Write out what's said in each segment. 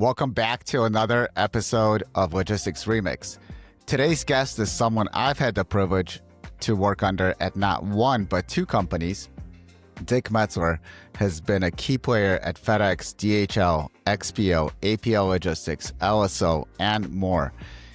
Welcome back to another episode of Logistics Remix. Today's guest is someone I've had the privilege to work under at not one, but two companies. Dick Metzler has been a key player at FedEx, DHL, XPO, APL Logistics, LSO, and more.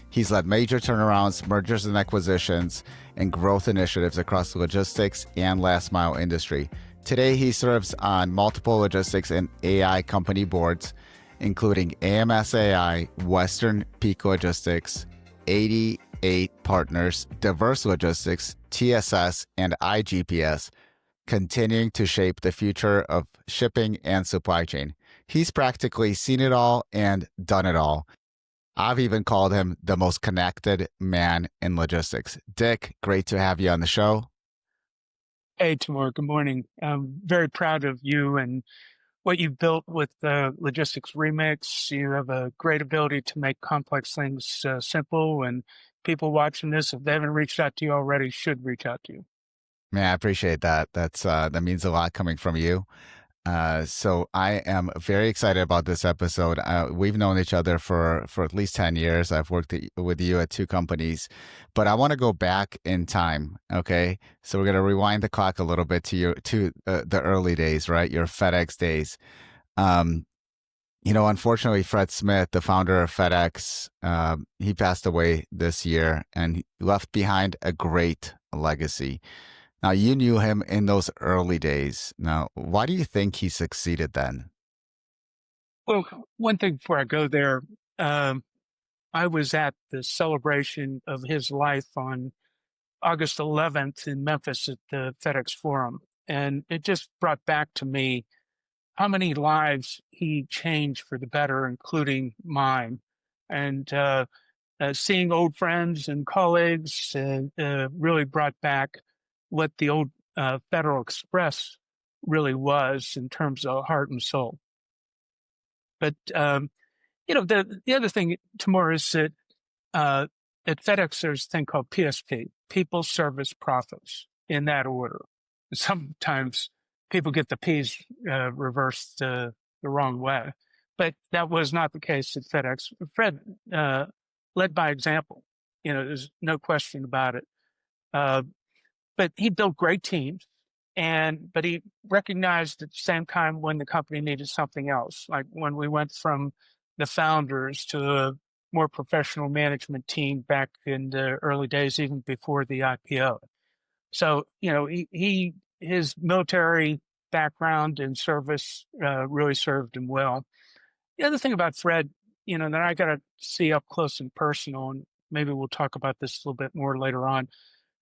He's led major turnarounds, mergers and acquisitions, and growth initiatives across the logistics and last mile industry. Today, he serves on multiple logistics and AI company boards, including AMS AI, Western Peak Logistics, 88 Partners, Diverse Logistics, TSS, and iGPS, continuing to shape the future of shipping and supply chain. He's practically seen it all and done it all. I've even called him the most connected man in logistics. Dick, great to have you on the show. Hey, Timur, good morning. I'm very proud of you and what you've built with the Logistics Remix. You have a great ability to make complex things simple, and people watching this, if they haven't reached out to you already, should reach out to you. Man, I appreciate that. That means a lot coming from you. So I am very excited about this episode. We've known each other for at least 10 years. I've worked with you at two companies, but I want to go back in time. Okay. So we're going to rewind the clock a little bit to the early days, right? Your FedEx days. Unfortunately, Fred Smith, the founder of FedEx, he passed away this year and he left behind a great legacy. Now, you knew him in those early days. Now, why do you think he succeeded then? Well, one thing before I go there, I was at the celebration of his life on August 11th in Memphis at the FedEx Forum. And it just brought back to me how many lives he changed for the better, including mine. And seeing old friends and colleagues really brought back what the old Federal Express really was in terms of heart and soul. But, the other thing, Timur, is that at FedEx, there's a thing called PSP, People, Service, Profits, in that order. Sometimes people get the P's reversed the wrong way. But that was not the case at FedEx. Fred led by example. There's no question about it. But he built great teams, but he recognized at the same time when the company needed something else, like when we went from the founders to a more professional management team back in the early days, even before the IPO. So, his military background and service really served him well. The other thing about Fred, that I got to see up close and personal, and maybe we'll talk about this a little bit more later on,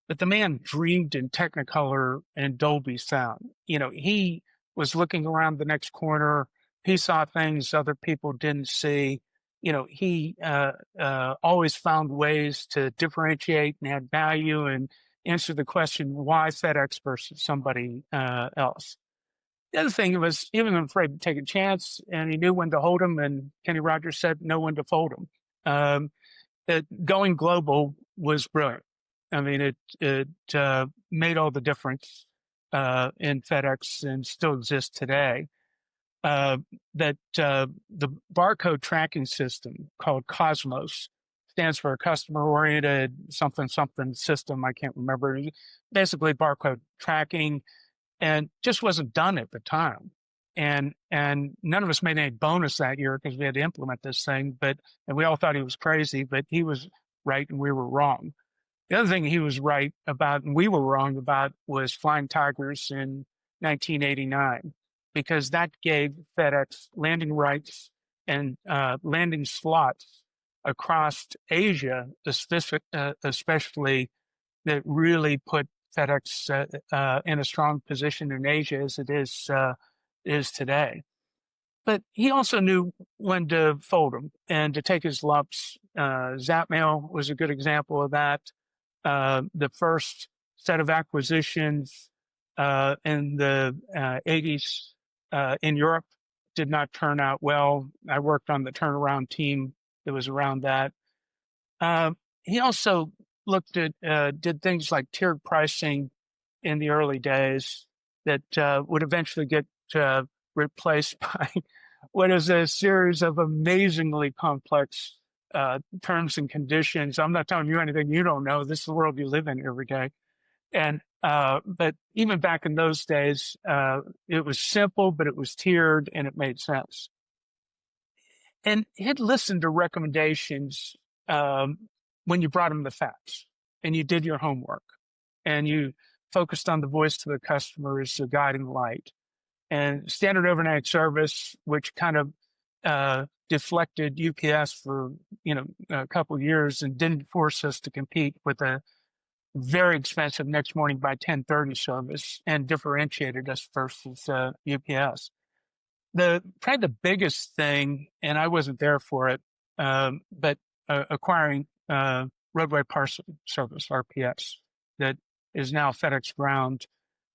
but the man dreamed in Technicolor and Dolby sound. He was looking around the next corner. He saw things other people didn't see. He always found ways to differentiate and add value and answer the question, why FedEx versus somebody else? The other thing was he wasn't afraid to take a chance, and he knew when to hold him, and Kenny Rogers said know when to fold him. That going global was brilliant. I mean, it made all the difference in FedEx and still exists today. That the barcode tracking system called Cosmos stands for customer-oriented something system. I can't remember. Basically, barcode tracking, and just wasn't done at the time. And none of us made any bonus that year because we had to implement this thing. And we all thought he was crazy, but he was right and we were wrong. The other thing he was right about and we were wrong about was Flying Tigers in 1989, because that gave FedEx landing rights and landing slots across Asia, especially, that really put FedEx in a strong position in Asia as it is today. But he also knew when to fold them and to take his lumps. Zapmail was a good example of that. The first set of acquisitions in the 80s in Europe did not turn out well. I worked on the turnaround team that was around that. He also looked at, did things like tiered pricing in the early days that would eventually get replaced by what is a series of amazingly complex terms and conditions. I'm not telling you anything you don't know. This is the world you live in every day. And but even back in those days, it was simple, but it was tiered and it made sense. And he'd listen to recommendations when you brought him the facts and you did your homework and you focused on the voice to the customer as the guiding light. And standard overnight service, which kind of deflected UPS for a couple of years and didn't force us to compete with a very expensive next morning by 10:30 service and differentiated us versus UPS. Probably the biggest thing, and I wasn't there for it, but acquiring roadway parcel service (RPS) that is now FedEx Ground.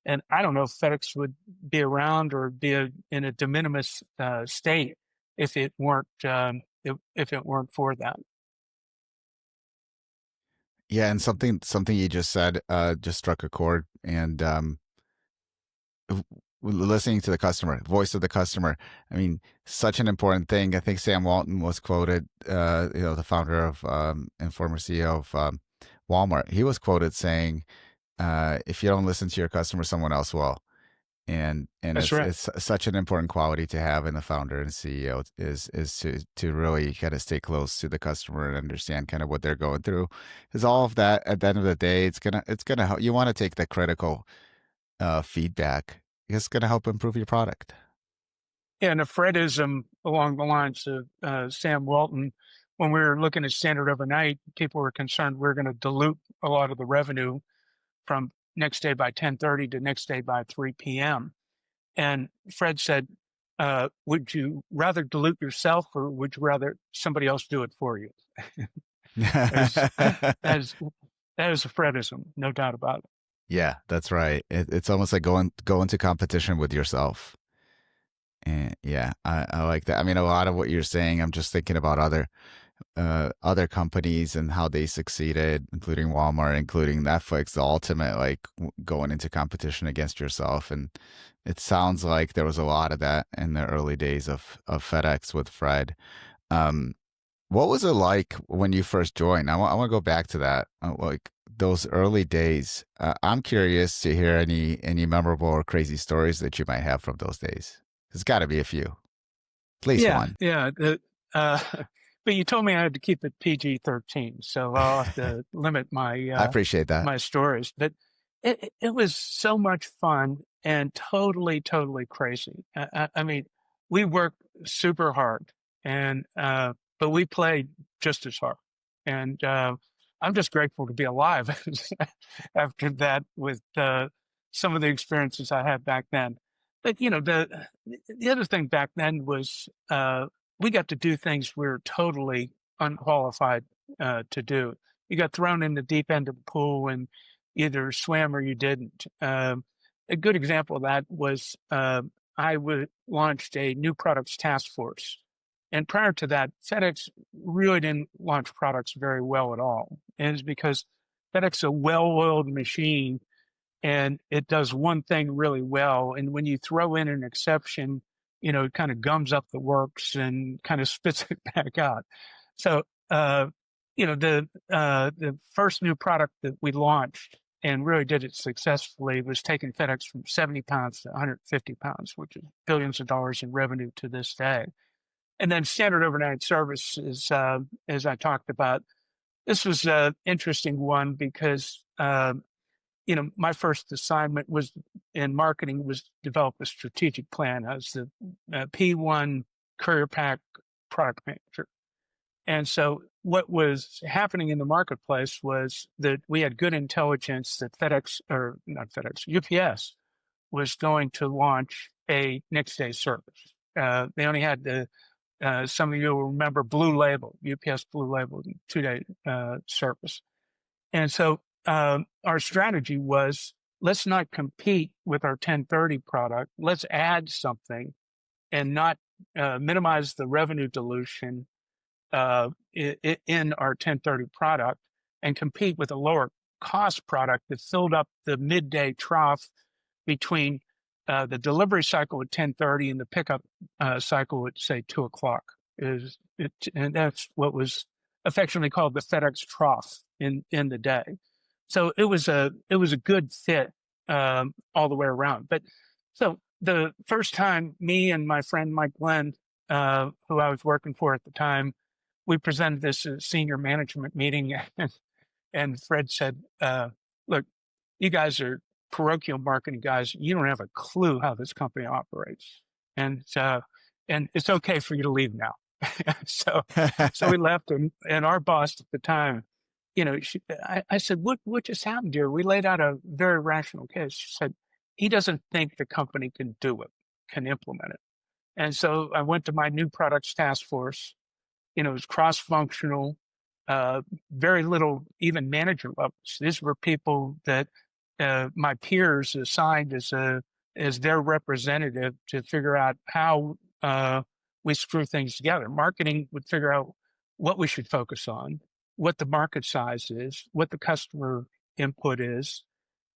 And I don't know if FedEx would be around or be in a de minimis state if it weren't if it weren't for that. Yeah, and something you just said just struck a chord. And listening to the customer, voice of the customer. I mean, such an important thing. I think Sam Walton was quoted, the founder of and former CEO of Walmart. He was quoted saying, "If you don't listen to your customer, someone else will." And That's right. it's such an important quality to have in the founder and CEO is to really kind of stay close to the customer and understand kind of what they're going through. Because all of that at the end of the day, it's gonna help. You want to take the critical feedback. It's gonna help improve your product. Yeah, and a Fredism along the lines of Sam Walton, when we were looking at standard overnight, people were concerned we are going to dilute a lot of the revenue from next day by 10:30 to next day by 3 p.m. And Fred said, would you rather dilute yourself or would you rather somebody else do it for you? As, as, that is a Fredism, no doubt about it. Yeah, that's right. It's almost like go into competition with yourself. And yeah, I like that. I mean, a lot of what you're saying, I'm just thinking about other companies and how they succeeded, including Walmart, including Netflix, the ultimate like going into competition against yourself. And it sounds like there was a lot of that in the early days of FedEx with Fred. Um, what was it like when you first joined? I want to go back to that, like those early days. I'm curious to hear any memorable or crazy stories that you might have from those days. There's got to be a few, at least Yeah, one. yeah. Uh, but you told me I had to keep it PG-13, so I'll have to limit my I appreciate that. my stories. But it was so much fun and totally crazy. I mean, we worked super hard, and but we played just as hard. And I'm just grateful to be alive after that with some of the experiences I had back then. But the other thing back then was we got to do things we were totally unqualified to do. You got thrown in the deep end of the pool and either swam or you didn't. A good example of that was launched a new products task force. And prior to that, FedEx really didn't launch products very well at all. And it's because FedEx is a well-oiled machine and it does one thing really well. And when you throw in an exception, it kind of gums up the works and kind of spits it back out. So, the first new product that we launched and really did it successfully was taking FedEx from 70 pounds to 150 pounds, which is billions of dollars in revenue to this day. And then standard overnight service is, as I talked about, this was an interesting one because my first assignment was in marketing was develop a strategic plan. I was the P1 courier pack product manager. And so what was happening in the marketplace was that we had good intelligence that FedEx, or not FedEx, UPS was going to launch a next day service. They only had some of you will remember Blue Label, UPS Blue Label, 2-day service. And so our strategy was let's not compete with our 1030 product. Let's add something and not minimize the revenue dilution in our 1030 product and compete with a lower cost product that filled up the midday trough between the delivery cycle at 10:30 and the pickup cycle at say 2 o'clock and that's what was affectionately called the FedEx trough in the day. So it was a good fit all the way around. But so the first time, me and my friend Mike Glenn, who I was working for at the time, we presented this at a senior management meeting, and Fred said, "Look, you guys are parochial marketing guys. You don't have a clue how this company operates, and it's okay for you to leave now." so so we left, and our boss at the time, I said, what just happened here? We laid out a very rational case. She said, he doesn't think the company can do it, can implement it. And so I went to my new products task force. It was cross-functional, very little even manager levels. These were people that my peers assigned as their representative to figure out how we screw things together. Marketing would figure out what we should focus on, what the market size is, what the customer input is,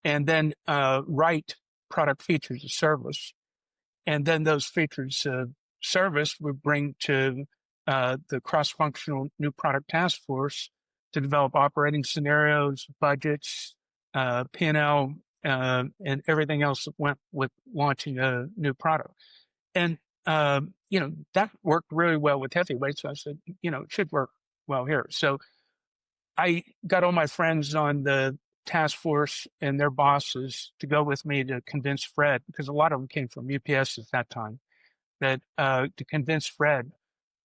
and then write product features of service. And then those features of service would bring to the cross-functional new product task force to develop operating scenarios, budgets, P&L, and everything else that went with launching a new product. And, that worked really well with heavyweight. So I said, it should work well here. So I got all my friends on the task force and their bosses to go with me to convince Fred, because a lot of them came from UPS at that time, that to convince Fred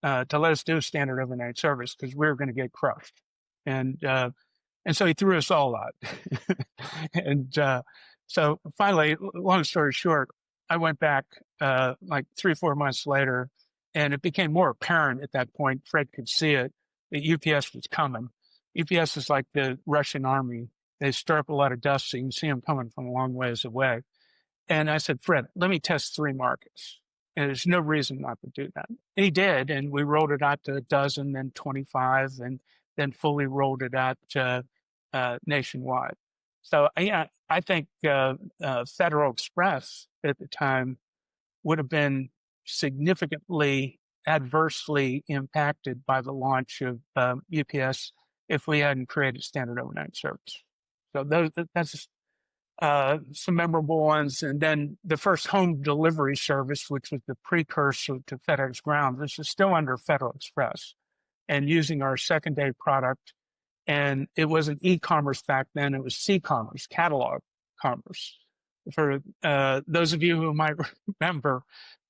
to let us do a standard overnight service because we were going to get crushed. And so he threw us all out. And so finally, long story short, I went back like 3-4 months later, and it became more apparent at that point. Fred could see it, that UPS was coming. UPS is like the Russian army. They stir up a lot of dust so you can see them coming from a long ways away. And I said, Fred, let me test 3 markets. And there's no reason not to do that. And he did. And we rolled it out to a dozen, then 25, and then fully rolled it out nationwide. So, yeah, I think Federal Express at the time would have been significantly adversely impacted by the launch of UPS if we hadn't created standard overnight service. So that's some memorable ones. And then the first home delivery service, which was the precursor to FedEx Ground, this is still under Federal Express and using our second day product. And it wasn't e-commerce back then, it was C-commerce, catalog commerce. For those of you who might remember,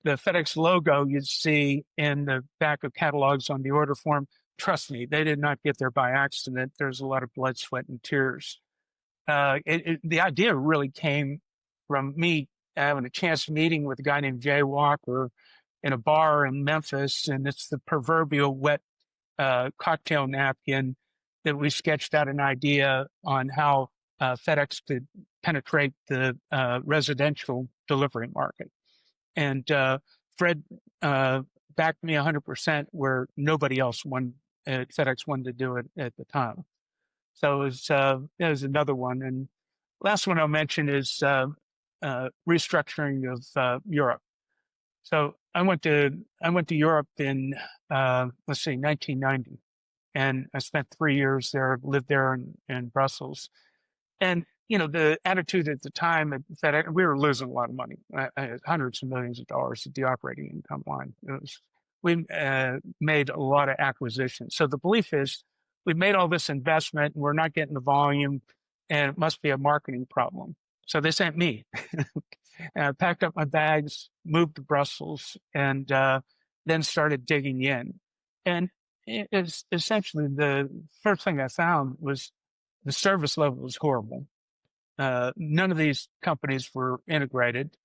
the FedEx logo you'd see in the back of catalogs on the order form, trust me, they did not get there by accident. There's a lot of blood, sweat, and tears. The idea really came from me having a chance meeting with a guy named Jay Walker in a bar in Memphis, and it's the proverbial wet cocktail napkin that we sketched out an idea on how FedEx could penetrate the residential delivery market. And Fred backed me 100% where nobody else FedEx wanted to do it at the time. So it was another one. And last one I'll mention is restructuring of Europe. So I went to Europe in 1990, and I spent 3 years there. Lived there in Brussels, and the attitude at the time at FedEx, we were losing a lot of money, hundreds of millions of dollars at the operating income line. We made a lot of acquisitions. So the belief is we made all this investment and we're not getting the volume, and it must be a marketing problem. So they sent me. And I packed up my bags, moved to Brussels, and then started digging in. And it's essentially the first thing I found was the service level was horrible. None of these companies were integrated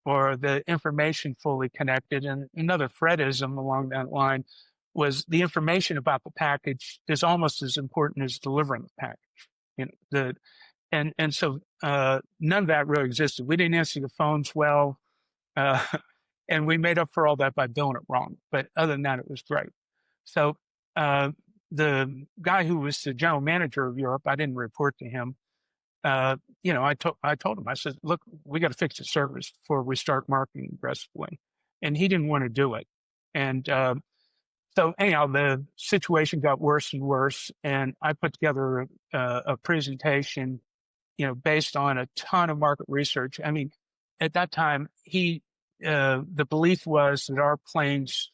or the information fully connected. And another Fredism along that line was the information about the package is almost as important as delivering the package. And so none of that really existed. We didn't answer the phones well, and we made up for all that by billing it wrong. But other than that, it was great. So the guy who was the general manager of Europe, I didn't report to him, I told him, I said, look, we got to fix the service before we start marketing aggressively. And he didn't want to do it. And, so anyhow, the situation got worse and worse. And I put together a presentation, based on a ton of market research. I mean, at that time, the belief was that our planes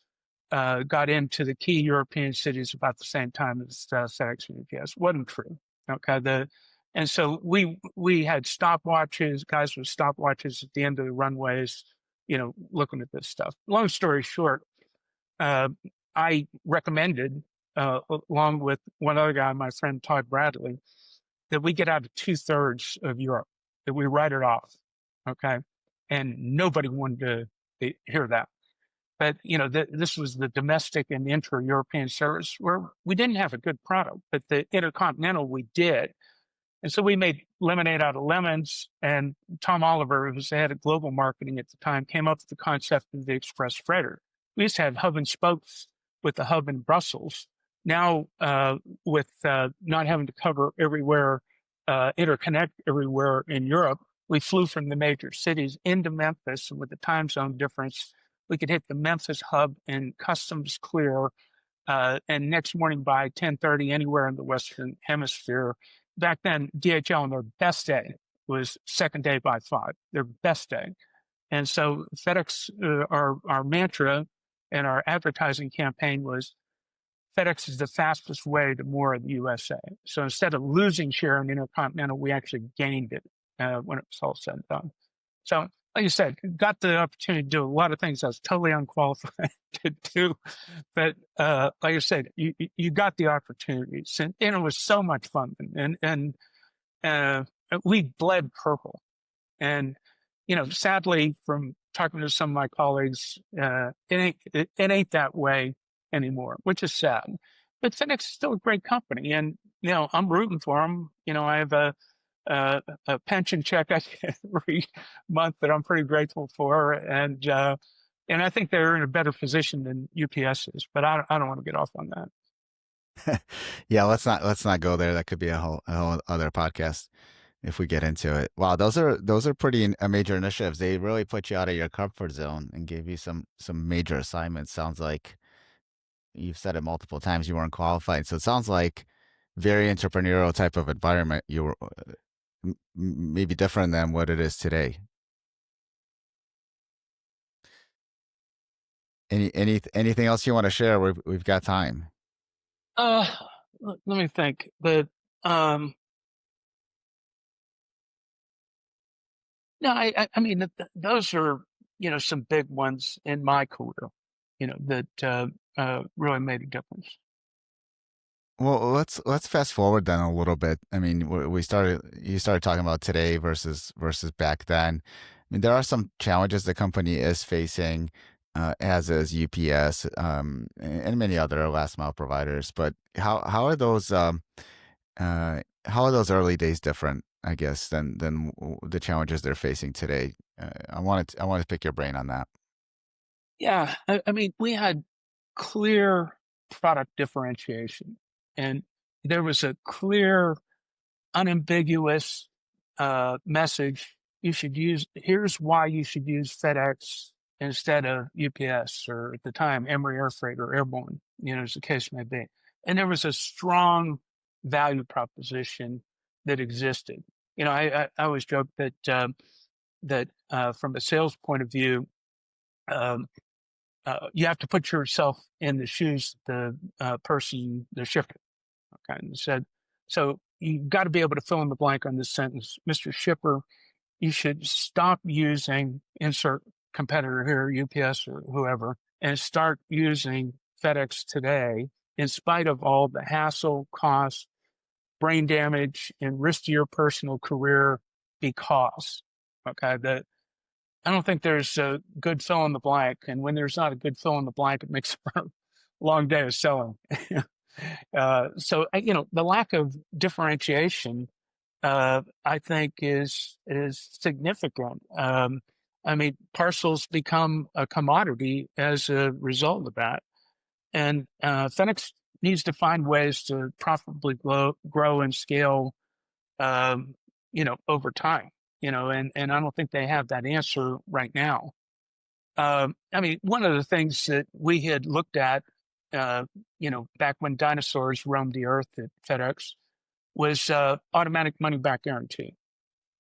got into the key European cities about the same time as FedEx and UPS. Wasn't true. Okay. And so we had stopwatches, guys with stopwatches at the end of the runways, looking at this stuff. Long story short, uh, I recommended, along with one other guy, my friend Todd Bradley, that we get out of 2/3 of Europe, that we write it off. Okay. And nobody wanted to hear that. But, this was the domestic and intra-European service where we didn't have a good product, but the intercontinental we did. And so we made lemonade out of lemons. And Tom Oliver, who was the head of global marketing at the time, came up with the concept of the express freighter. We used to have hub and spokes with the hub in Brussels. Now, with not having to cover everywhere, interconnect everywhere in Europe, we flew from the major cities into Memphis. And with the time zone difference, we could hit the Memphis hub and customs clear, and next morning by 10:30 anywhere in the Western Hemisphere. Back then, DHL on their best day was second day by 5, their best day. And so FedEx, our mantra and our advertising campaign was FedEx is the fastest way to more of the USA. So instead of losing share in intercontinental, we actually gained it when it was all said and done. So, like you said, got the opportunity to do a lot of things I was totally unqualified to do. But like I said, you got the opportunities, and it was so much fun. And we bled purple. And sadly, from talking to some of my colleagues, it ain't that way anymore, which is sad. But FedEx is still a great company, and I'm rooting for them. I have a pension check I get every month that I'm pretty grateful for, and I think they're in a better position than UPS is. But I don't want to get off on that. Yeah, let's not go there. That could be a whole other podcast if we get into it. Wow, those are pretty major initiatives. They really put you out of your comfort zone and gave you some major assignments. Sounds like you've said it multiple times you weren't qualified. So it sounds like very entrepreneurial type of environment. You were maybe different than what it is today. Anything else you want to share? We've got time. Let me think. But no, I mean, those are, some big ones in my career, that really made a difference. Well, let's fast forward then a little bit. I mean, you started talking about today versus back then. I mean, there are some challenges the company is facing, as is UPS, and many other last mile providers. But how are those early days different, I guess, than the challenges they're facing today? I wanted to pick your brain on that. Yeah, I mean, we had clear product differentiation, and there was a clear, unambiguous message. Here's why you should use FedEx instead of UPS, or at the time, Emory Air Freight or Airborne, as the case may be. And there was a strong value proposition that existed. I always joke that from a sales point of view, um, you have to put yourself in the shoes of the person, the shipper. Okay, and said, so you've got to be able to fill in the blank on this sentence, Mr. Shipper. You should stop using insert competitor here, UPS or whoever, and start using FedEx today, in spite of all the hassle, cost, brain damage, and risk to your personal career, because, okay, I don't think there's a good fill in the blank. And when there's not a good fill in the blank, it makes for a long day of selling. So, the lack of differentiation, I think is significant. I mean, parcels become a commodity as a result of that. And FedEx needs to find ways to profitably grow and scale, over time, and I don't think they have that answer right now. I mean, one of the things that we had looked at, back when dinosaurs roamed the earth at FedEx was automatic money back guarantee.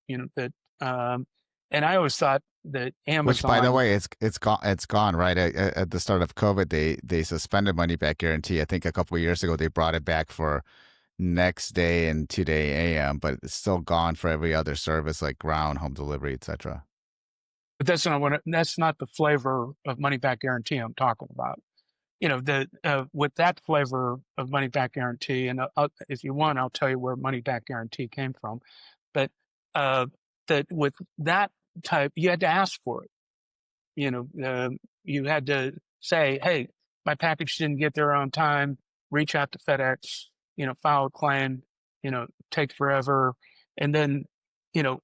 That, and I always thought that Which, by the Amazon. way, it's gone. It's gone. Right at the start of COVID, they suspended money back guarantee. I think a couple of years ago they brought it back for next day and 2-day AM, but it's still gone for every other service like ground, home delivery, etc. But that's not the flavor of money back guarantee I'm talking about. The with that flavor of money back guarantee, and if you want, I'll tell you where money back guarantee came from. But uh, that with that type, you had to ask for it. You had to say, "Hey, my package didn't get there on time." Reach out to FedEx. File a claim. Take forever, and then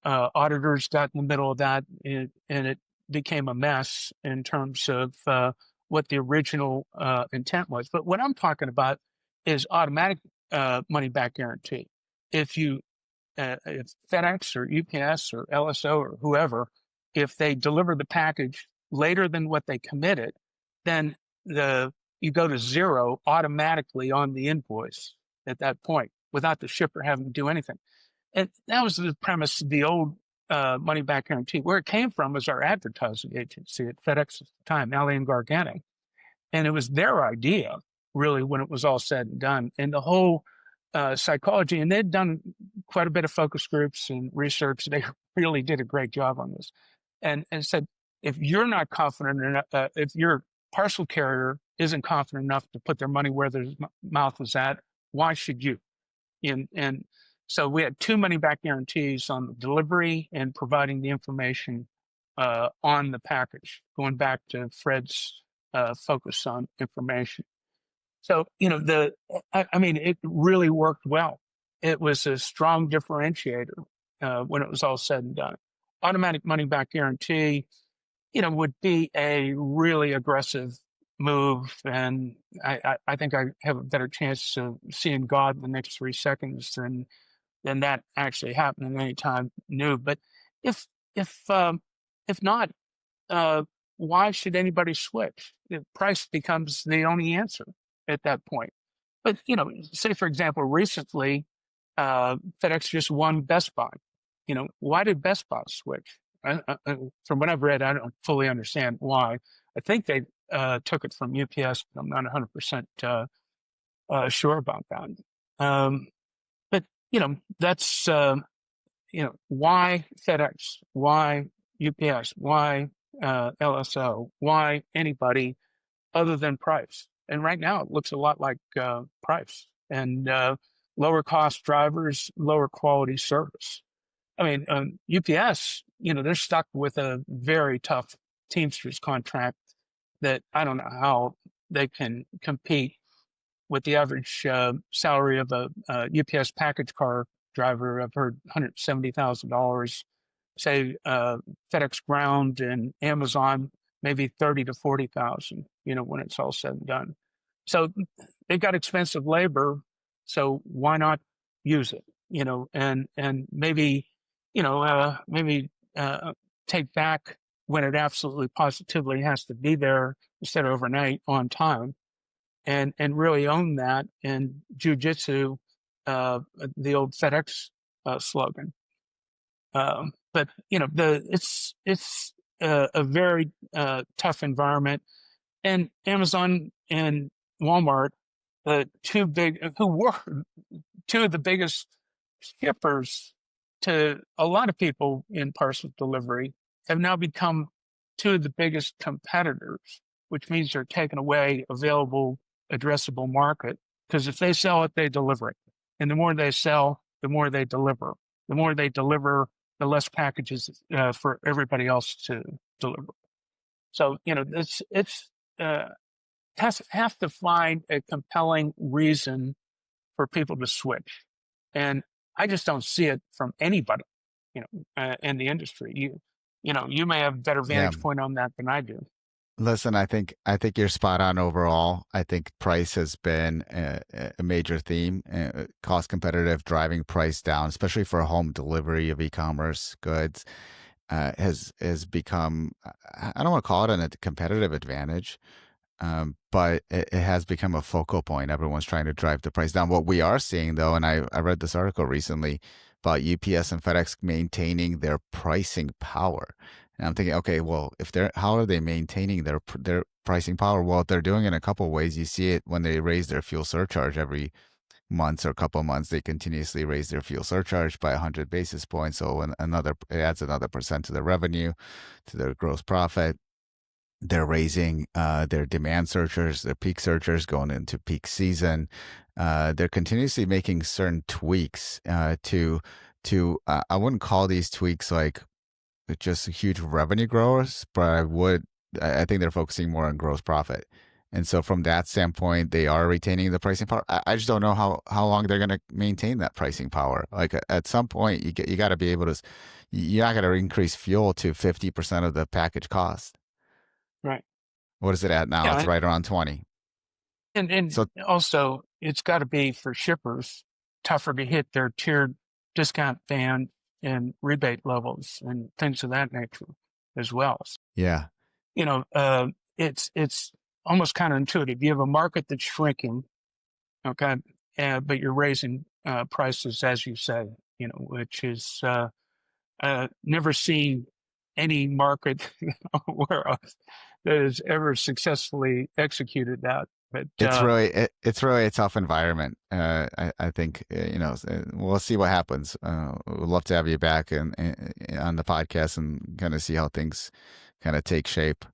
auditors got in the middle of that, and it became a mess in terms of what the original intent was. But what I'm talking about is automatic money back guarantee. If you if FedEx or UPS or LSO or whoever, if they deliver the package later than what they committed, then you go to zero automatically on the invoice at that point without the shipper having to do anything. And that was the premise of the old money back guarantee. Where it came from was our advertising agency at FedEx at the time, Alley and Gargani. And it was their idea, really, when it was all said and done. And the whole psychology, and they'd done quite a bit of focus groups and research. They really did a great job on this. And said, if you're not confident enough, if your parcel carrier isn't confident enough to put their money where their mouth was at, why should you? And so we had two money back guarantees on the delivery and providing the information on the package, going back to Fred's focus on information. So, I mean, it really worked well. It was a strong differentiator when it was all said and done. Automatic money back guarantee, would be a really aggressive move. And I think I have a better chance of seeing God in the next 3 seconds than that actually happening anytime new. But if, if, um, if not, uh, why should anybody switch? The price becomes the only answer at that point. But, say, for example, recently, FedEx just won Best Buy. Why did Best Buy switch? From what I've read, I don't fully understand why. I think they took it from UPS, but I'm not 100% sure about that. But, that's, why FedEx? Why UPS? Why LSO? Why anybody other than price? And right now it looks a lot like price and lower cost drivers, lower quality service. I mean, UPS, they're stuck with a very tough Teamsters contract that I don't know how they can compete with the average salary of a UPS package car driver. I've heard $170,000. Say FedEx Ground and Amazon, maybe 30 to 40,000. When it's all said and done. So they've got expensive labor, so why not use it? And maybe maybe take back when it absolutely positively has to be there instead of overnight on time and really own that and jujitsu, the old FedEx slogan. But it's a very tough environment, and Amazon and Walmart, who were two of the biggest shippers to a lot of people in parcel delivery, have now become two of the biggest competitors, which means they're taking away available addressable market. Because if they sell it, they deliver it. And the more they sell, the more they deliver. The more they deliver, the less packages for everybody else to deliver. So, it's have to find a compelling reason for people to switch. And I just don't see it from anybody, in the industry. You may have a better Yeah, vantage point on that than I do. Listen, I think you're spot on overall. I think price has been a major theme, cost competitive, driving price down, especially for home delivery of e-commerce goods, has become. I don't want to call it a competitive advantage, but it has become a focal point. Everyone's trying to drive the price down. What we are seeing, though, and I read this article recently about UPS and FedEx maintaining their pricing power. And I'm thinking, okay, well, if they're how are they maintaining their pricing power? Well, they're doing it in a couple of ways. You see it when they raise their fuel surcharge every month or couple of months. They continuously raise their fuel surcharge by 100 basis points. So it adds another percent to their revenue, to their gross profit. They're raising their demand searchers, their peak searchers going into peak season. They're continuously making certain tweaks to I wouldn't call these tweaks like just huge revenue growers, but I think they're focusing more on gross profit. And so from that standpoint, they are retaining the pricing power. I just don't know how long they're going to maintain that pricing power. Like at some point, you got to be able to. You're not going to increase fuel to 50% of the package cost. Right. What is it at now? It's Yeah. right around 20. And So also, it's got to be for shippers tougher to hit their tiered discount band and rebate levels and things of that nature as well. yeah, You know, it's almost counterintuitive. You have a market that's shrinking, okay, but you're raising prices, as you say, which is never seen any market where that has ever successfully executed that. But it's really a tough environment. I think we'll see what happens. We'd love to have you back on the podcast and kind of see how things kind of take shape.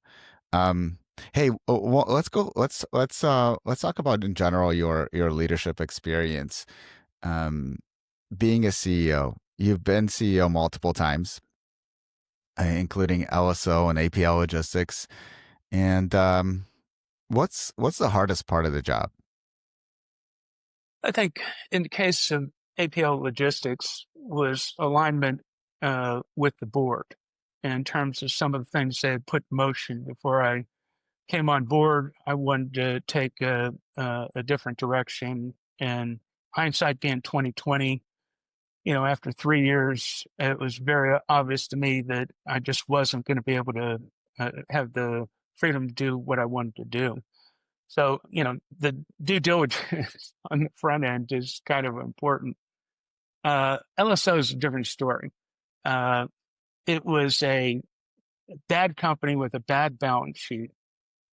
Um, hey, well, let's go. Let's talk about in general your leadership experience. Um, Being a CEO, you've been CEO multiple times, including LSO and APL Logistics. And what's the hardest part of the job? I think in the case of APL Logistics was alignment with the board in terms of some of the things they had put in motion before I came on board. I wanted to take a different direction, and hindsight being 2020, after 3 years, it was very obvious to me that I just wasn't going to be able to have the freedom to do what I wanted to do. So, the due diligence on the front end is kind of important. LSO is a different story. Uh, it was a bad company with a bad balance sheet,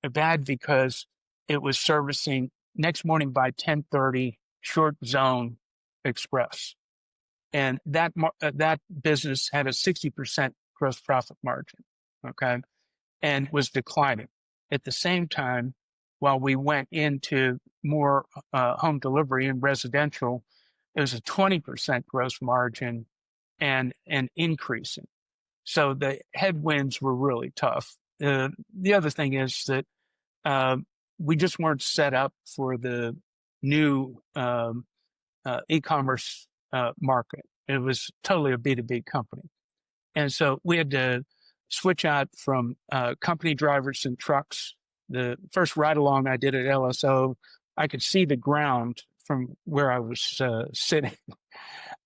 bad because it was servicing next morning by 10:30 short zone express. And that business had a 60% gross profit margin, okay, and was declining. At the same time, while we went into more home delivery and residential, it was a 20% gross margin and increasing. So the headwinds were really tough. The other thing is that uh, we just weren't set up for the new e-commerce market. It was totally a B2B company. And so we had to switch out from company drivers and trucks. The first ride along I did at LSO, I could see the ground from where I was sitting.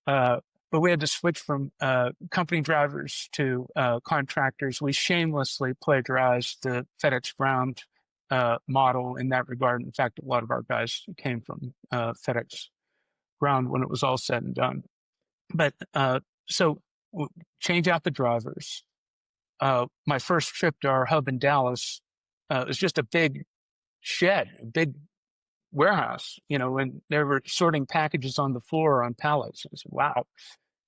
But we had to switch from company drivers to contractors. We shamelessly plagiarized the FedEx ground model in that regard. In fact, a lot of our guys came from FedEx ground when it was all said and done. But so change out the drivers. My first trip to our hub in Dallas was just a big shed, a big warehouse, and they were sorting packages on the floor on pallets. I said, wow.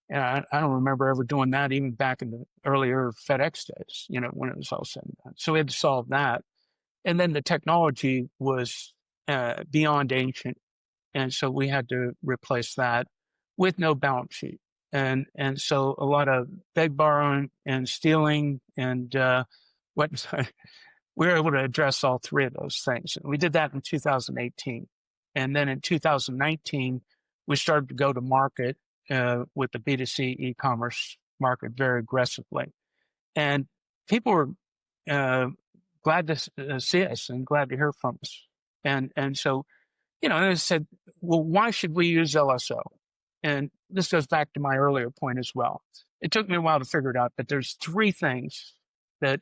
And I don't remember ever doing that even back in the earlier FedEx days, when it was all said and done. So we had to solve that. And then the technology was beyond ancient. And so we had to replace that with no balance sheet. And so a lot of beg borrowing and stealing and what we were able to address all three of those things. And we did that in 2018. And then in 2019, we started to go to market with the B2C e-commerce market very aggressively. And people were glad to see us and glad to hear from us. And so, and I said, well, why should we use LSO? And this goes back to my earlier point as well. It took me a while to figure it out, but there's three things that,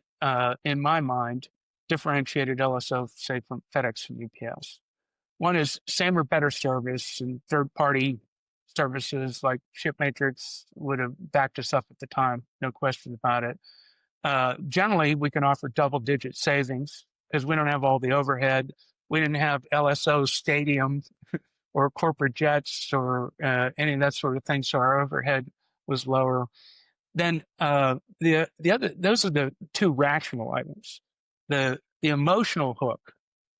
in my mind, differentiated LSO, say, from FedEx and UPS. One is same or better service, and third-party services like ShipMatrix would have backed us up at the time, no question about it. Generally, we can offer double-digit savings because we don't have all the overhead. We didn't have LSO stadium or corporate jets or any of that sort of thing, so our overhead was lower. Then the other, those are the two rational items. The emotional hook,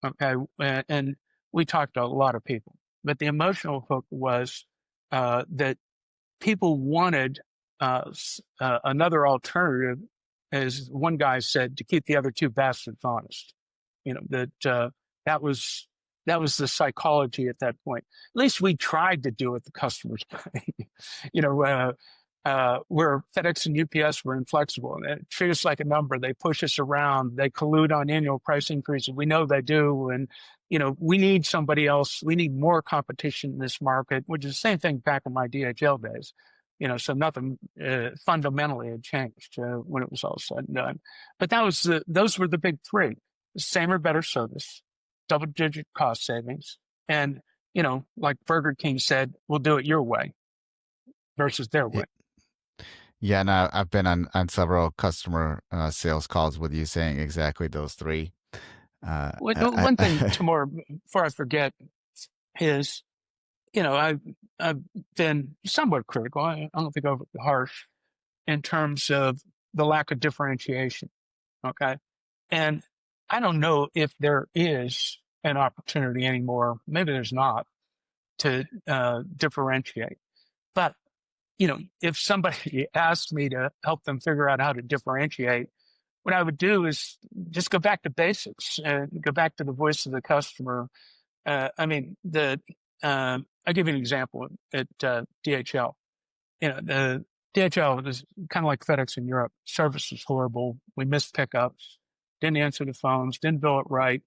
okay, and we talked to a lot of people, but the emotional hook was that people wanted another alternative, as one guy said, to keep the other two bastards honest. That was the psychology at that point. At least we tried to do it the customer's way. Where FedEx and UPS were inflexible. They treat us like a number. They push us around. They collude on annual price increases. We know they do. And, we need somebody else. We need more competition in this market, which is the same thing back in my DHL days. So nothing fundamentally had changed when it was all said and done. But those were the big three: same or better service, double-digit cost savings, and like Burger King said, we'll do it your way versus their way. Yeah, and I've been on several customer sales calls with you saying exactly those three. One thing, Timur, before I forget, is I've been somewhat critical. I don't think over harsh in terms of the lack of differentiation. Okay, and I don't know if there is an opportunity anymore. Maybe there's not to differentiate, but if somebody asked me to help them figure out how to differentiate, what I would do is just go back to basics and go back to the voice of the customer. I'll give you an example at DHL. The DHL was kind of like FedEx in Europe. Service was horrible. We missed pickups, didn't answer the phones, didn't bill it right.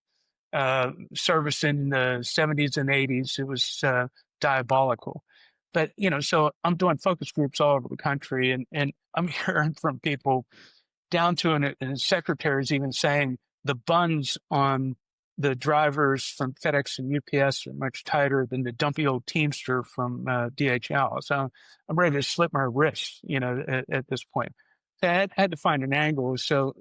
Service in the 70s and 80s, it was diabolical. But, so I'm doing focus groups all over the country, and I'm hearing from people down to and secretaries even saying the buns on the drivers from FedEx and UPS are much tighter than the dumpy old Teamster from DHL. So I'm ready to slip my wrist, at this point. So I had to find an angle. So,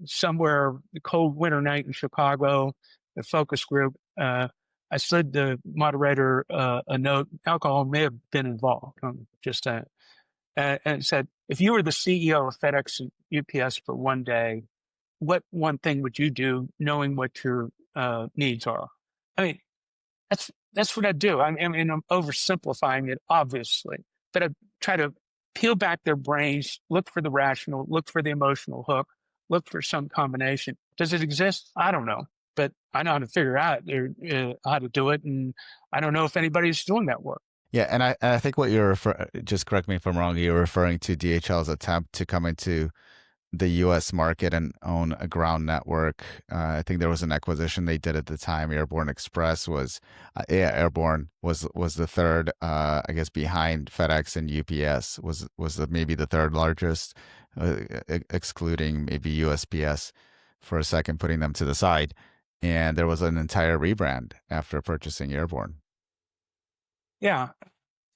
somewhere the cold winter night in Chicago, the focus group, I slid the moderator a note. Alcohol may have been involved. Just saying. And said, if you were the CEO of FedEx and UPS for one day, what one thing would you do, knowing what your needs are? I mean, that's what I do. I'm oversimplifying it, obviously, but I try to peel back their brains, look for the rational, look for the emotional hook, look for some combination. Does it exist? I don't know. But I know how to figure out how to do it, and I don't know if anybody's doing that work. Yeah, and I think what you're just correct me if I'm wrong, you're referring to DHL's attempt to come into the U.S. market and own a ground network. I think there was an acquisition they did at the time. Airborne Express was, Airborne was the third, I guess, behind FedEx and UPS was maybe the third largest, excluding maybe USPS for a second, putting them to the side. And there was an entire rebrand after purchasing Airborne. Yeah,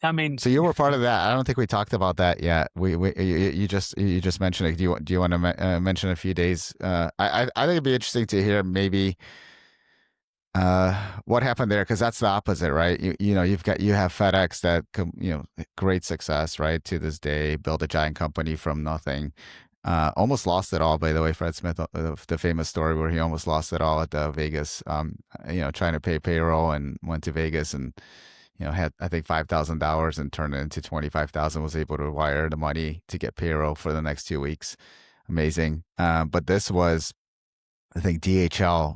I mean, so you were part of that. I don't think we talked about that yet. You just mentioned it. Do you want to mention a few days? I think it'd be interesting to hear maybe what happened there, because that's the opposite, right? You have FedEx that great success, right, to this day, built a giant company from nothing. Almost lost it all, by the way. Fred Smith, the famous story where he almost lost it all at Vegas, trying to pay payroll, and went to Vegas and, had, I think, $5,000 and turned it into 25,000, was able to wire the money to get payroll for the next 2 weeks. Amazing. But this was, I think, DHL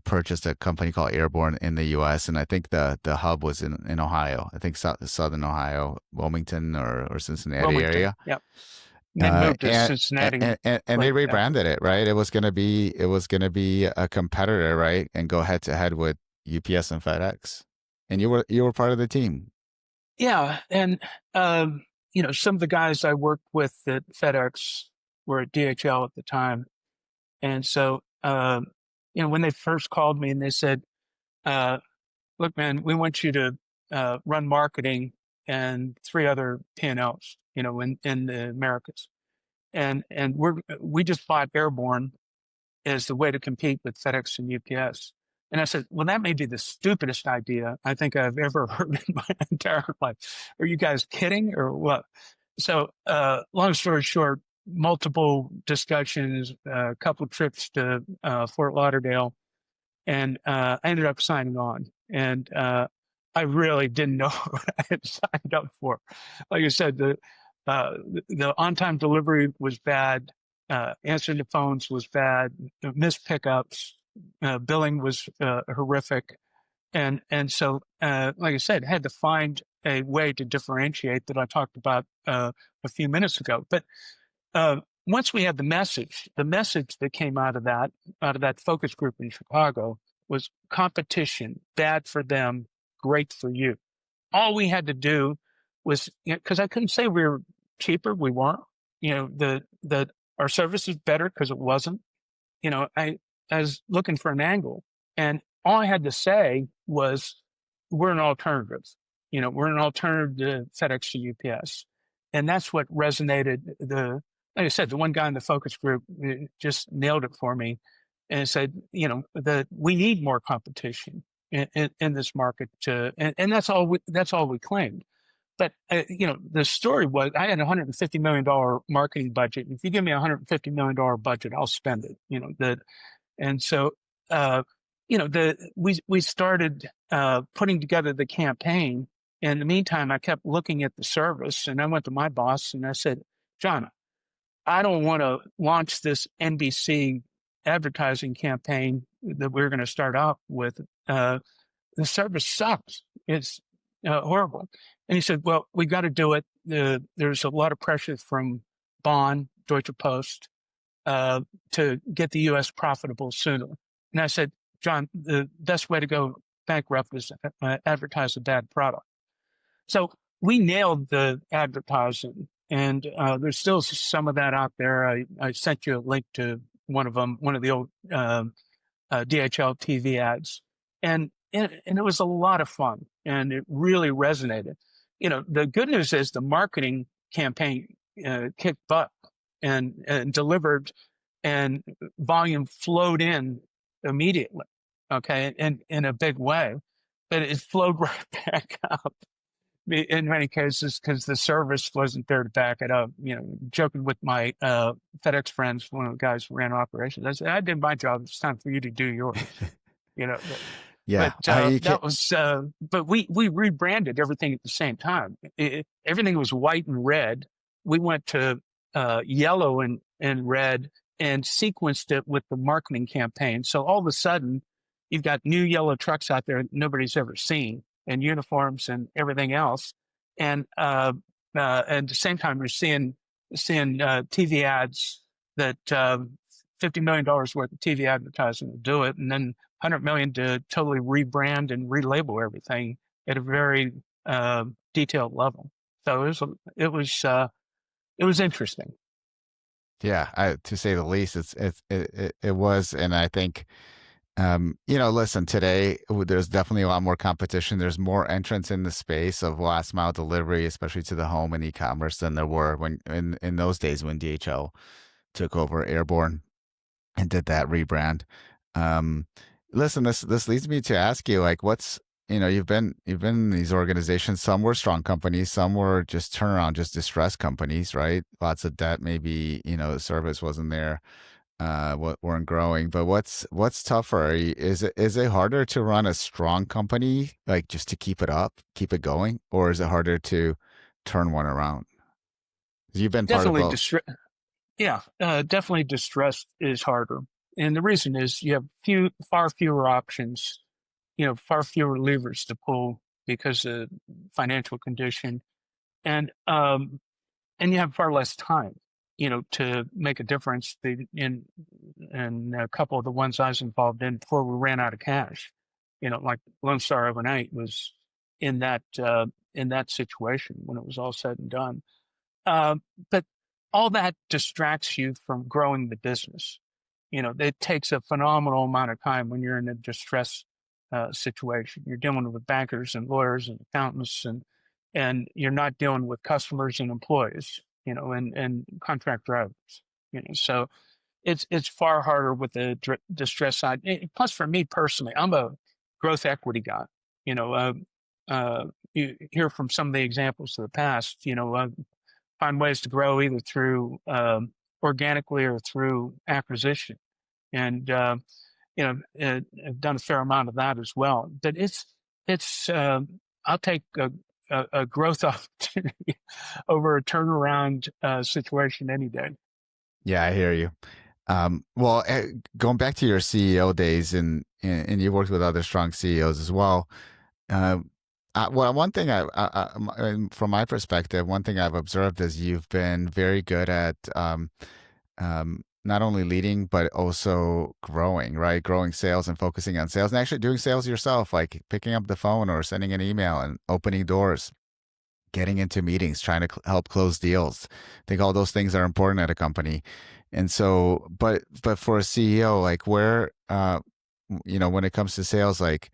purchased a company called Airborne in the U.S., and I think the hub was in Ohio. I think Southern Ohio, Wilmington or Cincinnati area. Yep. And then moved to and, Cincinnati and they right after. rebranded it, right? It was gonna be a competitor, right? And go head to head with UPS and FedEx. And you were part of the team. Yeah, and some of the guys I worked with at FedEx were at DHL at the time, and so when they first called me and they said, uh, "Look, man, we want you to run marketing and three other P&Ls, in the Americas, and we just bought Airborne as the way to compete with FedEx and UPS." And I said, "Well, that may be the stupidest idea I think I've ever heard in my entire life. Are you guys kidding or what?" So, long story short, multiple discussions, a couple of trips to Fort Lauderdale, and I ended up signing on. And I really didn't know what I had signed up for. Like I said, the on time delivery was bad. Answering the phones was bad. Missed pickups. Billing was horrific. And so, like I said, had to find a way to differentiate that I talked about a few minutes ago. But once we had the message that came out of that focus group in Chicago was competition, bad for them, great for you. All we had to do was, because I couldn't say we were cheaper, we weren't. The our service is better because it wasn't. I was looking for an angle, and all I had to say was, "We're an alternative. We're an alternative to FedEx to UPS," and that's what resonated. Like I said, the one guy in the focus group just nailed it for me, and said, that we need more competition in this market, and that's all we claimed. But the story was I had a $150 million marketing budget. If you give me a $150 million budget, I'll spend it. And so, we started putting together the campaign. In the meantime, I kept looking at the service, and I went to my boss and I said, "John, I don't want to launch this NBC advertising campaign that we're going to start off with. The service sucks. It's horrible." And he said, "Well, we got to do it. There's a lot of pressure from Bonn, Deutsche Post, uh, to get the U.S. profitable sooner." And I said, "John, the best way to go bankrupt is advertise a bad product." So we nailed the advertising, and there's still some of that out there. I sent you a link to one of them, one of the old DHL TV ads, and it was a lot of fun, and it really resonated. The good news is the marketing campaign kicked butt and delivered, and volume flowed in immediately. Okay, in a big way, but it flowed right back out in many cases because the service wasn't there to back it up. Joking with my FedEx friends, one of the guys who ran operations, I said, "I did my job. It's time for you to do yours." You know, Yeah, but you can. that was. But we rebranded everything at the same time. Everything was white and red. We went to yellow and red and sequenced it with the marketing campaign. So all of a sudden, you've got new yellow trucks out there nobody's ever seen, and uniforms and everything else. And at the same time, you're seeing TV ads that $50 million worth of TV advertising will do it, and then 100 million to totally rebrand and relabel everything at a very detailed level. So it was interesting. Yeah, to say the least, it was, and I think, listen, today there's definitely a lot more competition. There's more entrants in the space of last mile delivery, especially to the home and e-commerce, than there were when in those days when DHL took over Airborne and did that rebrand. Um, Listen, this leads me to ask you, like, what's you've been in these organizations. Some were strong companies, some were just turnaround, just distressed companies, right? Lots of debt, maybe the service wasn't there, weren't growing. But what's tougher? Is it harder to run a strong company, like just to keep it up, keep it going, or is it harder to turn one around? You've been part of Definitely both. distress. Yeah, definitely distress is harder, and the reason is you have far fewer options, far fewer levers to pull because of financial condition, and you have far less time. to make a difference in a couple of the ones I was involved in before we ran out of cash. Like Lone Star Overnight was in that situation when it was all said and done. Uh, but all that distracts you from growing the business. It takes a phenomenal amount of time when you're in a distress situation. You're dealing with bankers and lawyers and accountants, and you're not dealing with customers and employees, and contract drivers. So it's far harder with the distress side. Plus, for me personally, I'm a growth equity guy. You hear from some of the examples of the past. Find ways to grow either through organically or through acquisition, and I've done a fair amount of that as well. But it's I'll take a growth opportunity over a turnaround situation any day. Yeah, I hear you. Well, going back to your CEO days, and you worked with other strong CEOs as well. Uh, well, one thing from my perspective, one thing I've observed is you've been very good at not only leading but also growing, right? Growing sales and focusing on sales, and actually doing sales yourself, like picking up the phone or sending an email and opening doors, getting into meetings, trying to help close deals. I think all those things are important at a company. And so, but for a CEO, like where, when it comes to sales, like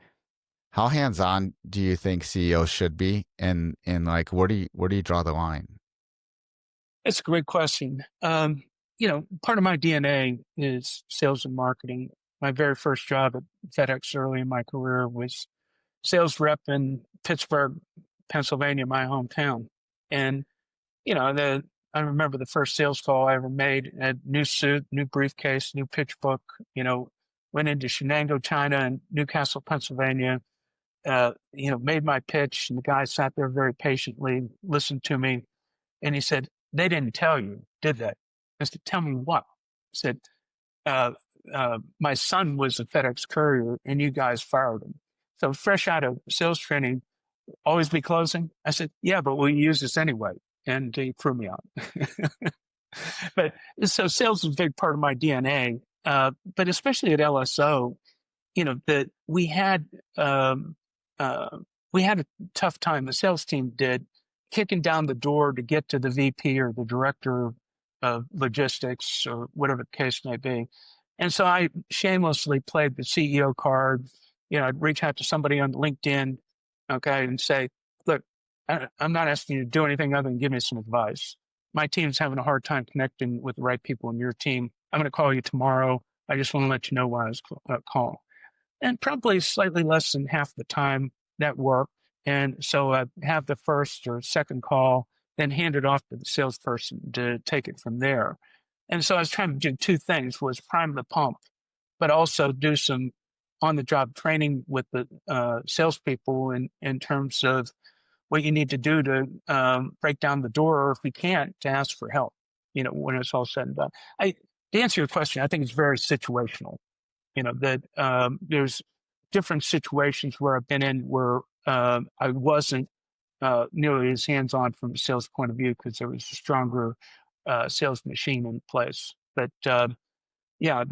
how hands-on do you think CEOs should be, and like where do you draw the line? It's a great question. Part of my DNA is sales and marketing. My very first job at FedEx early in my career was sales rep in Pittsburgh, Pennsylvania, my hometown. And, I remember the first sales call I ever made, a new suit, new briefcase, new pitch book, went into Shenango, China and Newcastle, Pennsylvania, made my pitch. And the guy sat there very patiently, listened to me. And he said, "They didn't tell you, did they?" I said, "Tell me what?" He said, uh, "My son was a FedEx courier and you guys fired him. So fresh out of sales training, always be closing." I said, "Yeah, but we'll use this anyway." And he threw me out. But so sales is a big part of my DNA. But especially at LSO, that um, we had a tough time. The sales team did, kicking down the door to get to the VP or the director of logistics or whatever the case may be. And so I shamelessly played the CEO card. I'd reach out to somebody on LinkedIn, okay, and say, "Look, I'm not asking you to do anything other than give me some advice. My team's having a hard time connecting with the right people in your team. I'm going to call you tomorrow. I just want to let you know why I was calling." And probably slightly less than half the time that worked. And so I have the first or second call, then hand it off to the salesperson to take it from there. And so I was trying to do two things: was prime the pump, but also do some on the job training with the salespeople in terms of what you need to do to break down the door, or if you can't, to ask for help, when it's all said and done. To answer your question, I think it's very situational. That there's different situations where I've been in where I wasn't nearly as hands-on from a sales point of view because there was a stronger sales machine in place. But yeah,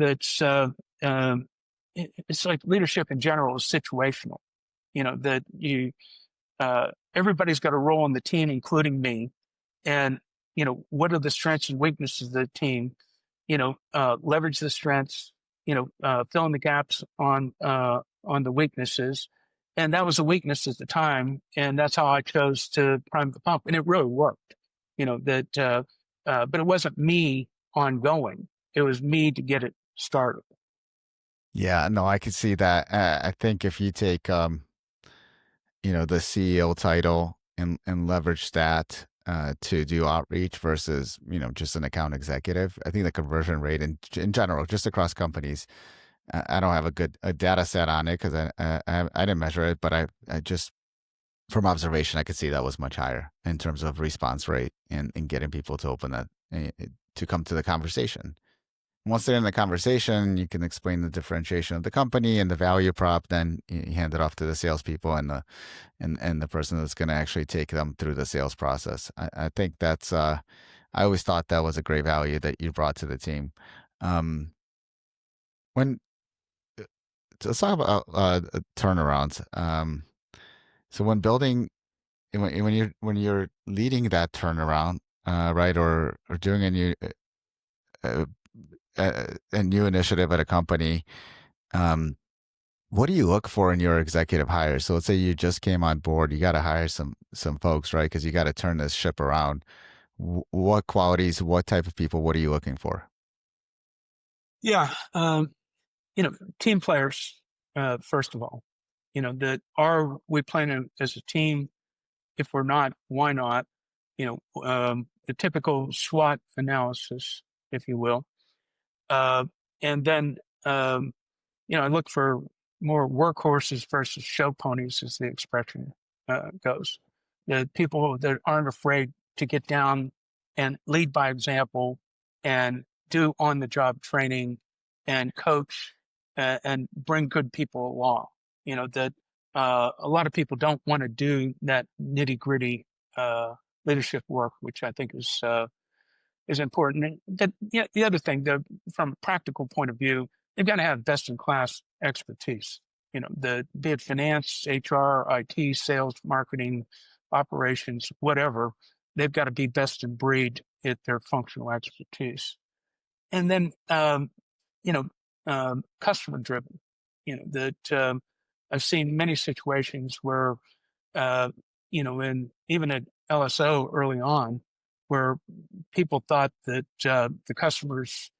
it's like leadership in general is situational. That everybody's got a role in the team, including me. And what are the strengths and weaknesses of the team? Leverage the strengths. Fill in the gaps on the weaknesses. And that was a weakness at the time, and that's how I chose to prime the pump, and it really worked. But it wasn't me ongoing; it was me to get it started. Yeah, no, I could see that. I think if you take the CEO title and leverage that to do outreach versus just an account executive, I think the conversion rate in general, just across companies, I don't have a data set on it because I didn't measure it, but I just from observation I could see that was much higher in terms of response rate and getting people to open that to come to the conversation. Once they're in the conversation, you can explain the differentiation of the company and the value prop. Then you hand it off to the salespeople and the person that's going to actually take them through the sales process. I think that's I always thought that was a great value that you brought to the team. Um, when let's talk about turnarounds. So when building, when you're leading that turnaround, right, or doing uh, a new initiative at a company, um, what do you look for in your executive hires? So let's say you just came on board, you got to hire some folks, right? Because you got to turn this ship around. What qualities, what type of people, what are you looking for? Yeah. Team players, first of all, that are we playing as a team? If we're not, why not? The typical SWOT analysis, if you will. And then, I look for more workhorses versus show ponies, as the expression goes. The people that aren't afraid to get down and lead by example and do on the job training and coach and bring good people along. That a lot of people don't want to do that nitty gritty leadership work, which I think is important. And the other thing, from a practical point of view, they've got to have best in class expertise. Be it finance, HR, IT, sales, marketing, operations, whatever. They've got to be best in breed at their functional expertise. And then, customer driven. That I've seen many situations where in even at LSO early on, where people thought that the customers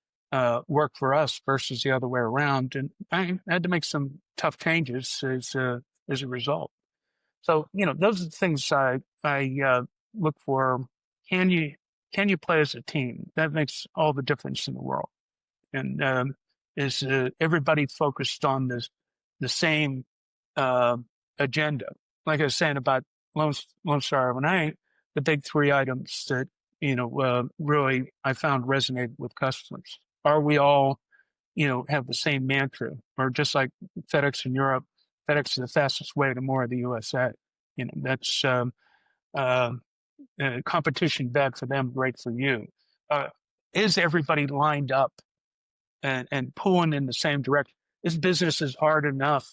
work for us versus the other way around, and I had to make some tough changes as a result. So those are the things I look for. Can you can you play as a team? That makes all the difference in the world. And is everybody focused on the same uh, agenda? Like I was saying about Lone Star overnight, the big three items that really I found resonated with customers. Are we all have the same mantra, or just like FedEx in Europe? FedEx is the fastest way to more of the USA. That's uh, competition bad for them, great for you. Uh, is everybody lined up and pulling in the same direction? This business is hard enough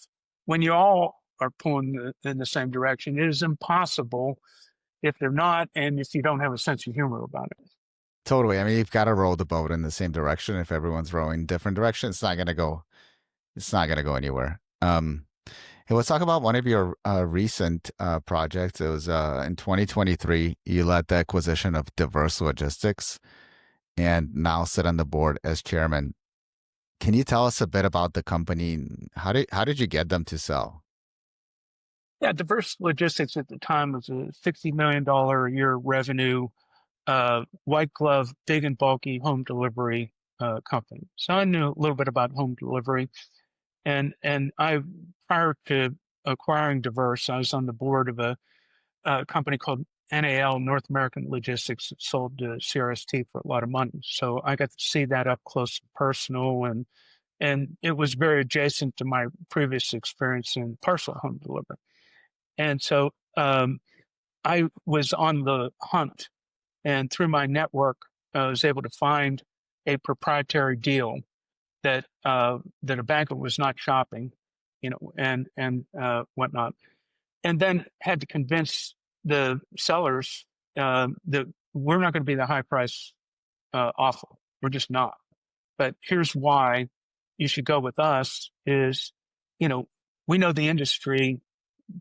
when you all are pulling in the same direction. It is impossible if they're not, and if you don't have a sense of humor about it. Totally. I mean, you've got to row the boat in the same direction. If everyone's rowing different directions, it's not going to go. It's not going to go anywhere. Hey, let's talk about one of your recent projects. It was in 2023. You led the acquisition of Diverse Logistics, and now sit on the board as chairman. Can you tell us a bit about the company? How did you get them to sell? Yeah, Diverse Logistics at the time was a $60 million a year revenue, white glove, big and bulky home delivery company. So I knew a little bit about home delivery, and I prior to acquiring Diverse, I was on the board of a company called NAL, North American Logistics, that sold to CRST for a lot of money. So I got to see that up close and personal, and it was very adjacent to my previous experience in parcel home delivery. And so I was on the hunt, and through my network, I was able to find a proprietary deal that a banker was not shopping, and whatnot, and then had to convince the sellers that we're not going to be the high price offer. We're just not. But here's why you should go with us: is you know we know the industry,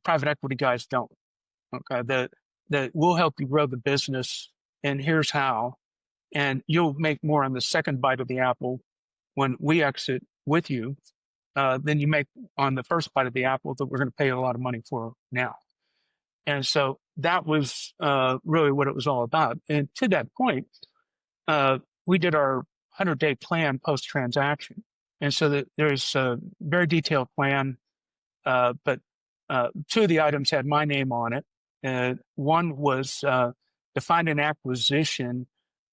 private equity guys don't. Okay, that we'll help you grow the business, and here's how, and you'll make more on the second bite of the apple when we exit with you than you make on the first bite of the apple that we're going to pay a lot of money for now. And so that was really what it was all about. And to that point, we did our 100-day plan post transaction. And so that there's a very detailed plan, but two of the items had my name on it. One was to find an acquisition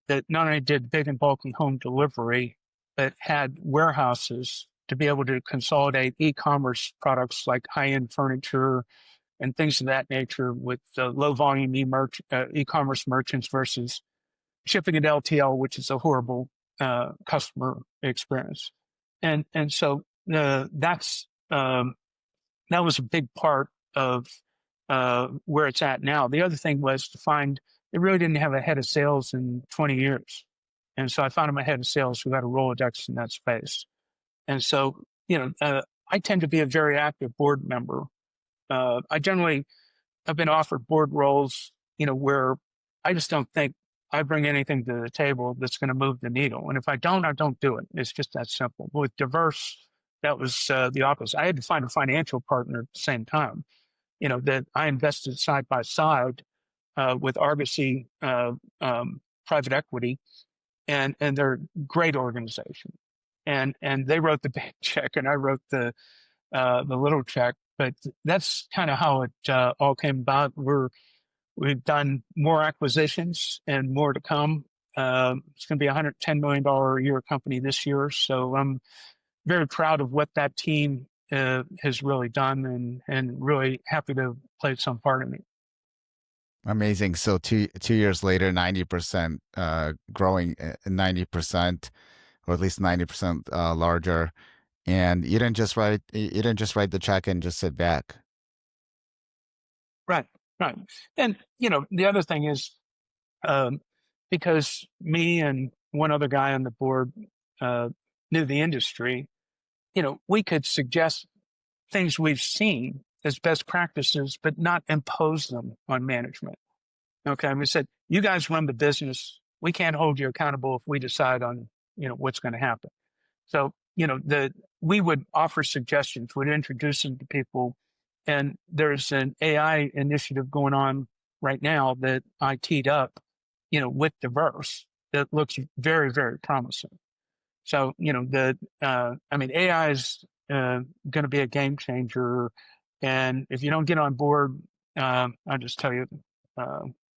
that not only did big and bulky home delivery, but had warehouses to be able to consolidate e-commerce products like high-end furniture and things of that nature with low volume e-commerce merchants versus shipping at LTL, which is a horrible customer experience. And so that was a big part of where it's at now. The other thing was to find they really didn't have a head of sales in 20 years. And so I found him a head of sales who had a Rolodex in that space. And so, I tend to be a very active board member. I've been offered board roles, where I just don't think I bring anything to the table that's going to move the needle. And if I don't do it. It's just that simple. With diverse, that was the opposite. I had to find a financial partner at the same time, that I invested side by side with Argosy private equity, and they're a great organization. And they wrote the big check, and I wrote the little check. But that's kind of how it all came about. We've done more acquisitions and more to come. It's going to be a $110 million a year company this year. So I'm very proud of what that team has really done, and really happy to play some part in it. Amazing. So 2 years later, 90% growing, 90%, or at least 90% larger. And you didn't just write the check and just sit back. Right, right. And, the other thing is, because me and one other guy on the board knew the industry, we could suggest things we've seen as best practices, but not impose them on management. Okay. And we said, you guys run the business. We can't hold you accountable if we decide on, what's going to happen. So, we would offer suggestions, would introduce them to people. And there's an AI initiative going on right now that I teed up, with Diverse, that looks very, very promising. So, AI is going to be a game changer. And if you don't get on board, I'll just tell you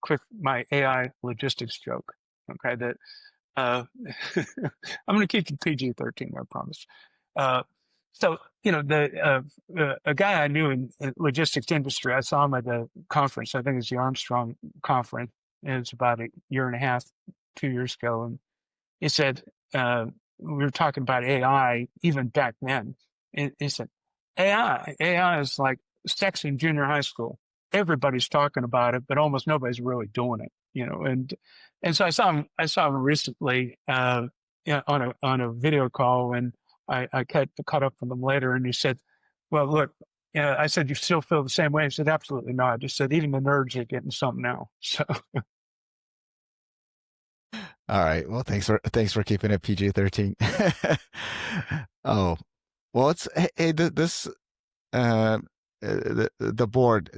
quick my AI logistics joke. Okay, that I'm going to keep it PG-13, I promise. So, a guy I knew in logistics industry, I saw him at the conference. I think it's the Armstrong conference. It was about a year and a half, 2 years ago. And he said, we were talking about AI even back then. He said, AI is like sex in junior high school. Everybody's talking about it, but almost nobody's really doing it, and so I saw him recently, on a video call, and I caught up with him later, and he said, well, look, I said, you still feel the same way? He said, absolutely not. I just said, even the nerds are getting something now. So. All right. Well, thanks for keeping it PG-13. Oh, well, it's hey, this the board,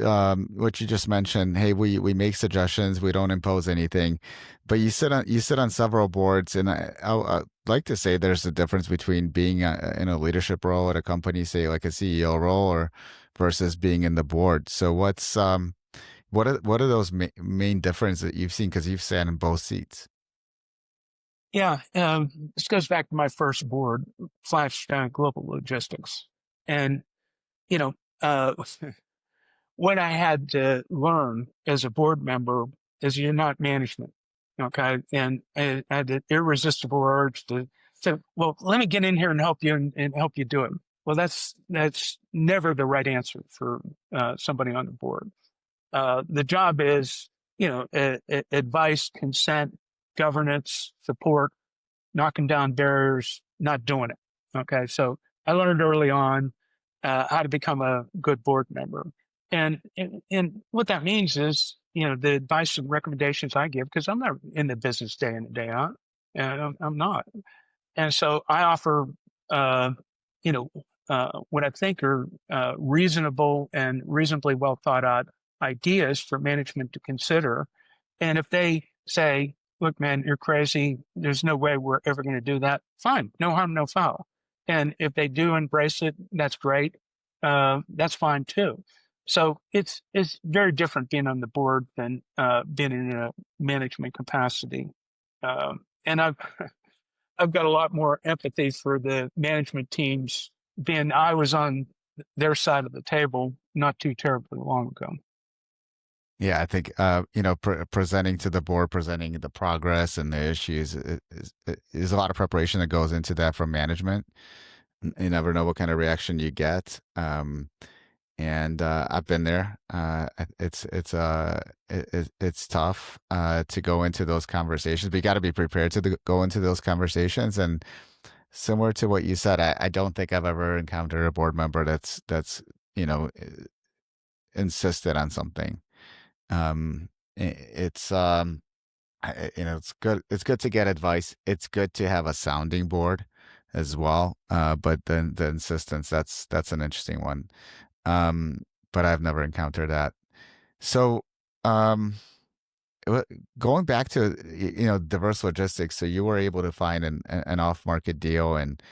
which you just mentioned. Hey, we make suggestions. We don't impose anything, but you sit on several boards, and I'd like to say there's a difference between being in a leadership role at a company, say like a CEO role, or versus being in the board. So what are those main differences that you've seen, because you've sat in both seats? Yeah, this goes back to my first board, Flash Global Logistics. And, you know, uh, what I had to learn as a board member is you're not management. Okay. And I had the irresistible urge to say, well, let me get in here and help you, and help you do it. Well, that's never the right answer for somebody on the board. The job is, advice, consent, governance, support, knocking down barriers, not doing it. Okay. So I learned early on how to become a good board member. And what that means is, the advice and recommendations I give, because I'm not in the business day in and day out, and I'm not. And so I offer, uh, what I think are reasonable and reasonably well thought out ideas for management to consider. And if they say, look, man, you're crazy, there's no way we're ever going to do that, fine, no harm, no foul. And if they do embrace it, that's great. That's fine too. So it's very different being on the board than being in a management capacity. And I've got a lot more empathy for the management teams, being I was on their side of the table not too terribly long ago. Yeah, I think presenting to the board, presenting the progress and the issues is a lot of preparation that goes into that from management. You never know what kind of reaction you get. And I've been there. It's tough to go into those conversations, but you got to be prepared to go into those conversations. And similar to what you said, I don't think I've ever encountered a board member that's you know insisted on something. It's it's good. It's good to get advice. It's good to have a sounding board as well. But then the insistence, that's an interesting one. Um, but I've never encountered that. So, um, w- going back to diverse logistics, so you were able to find an off market deal and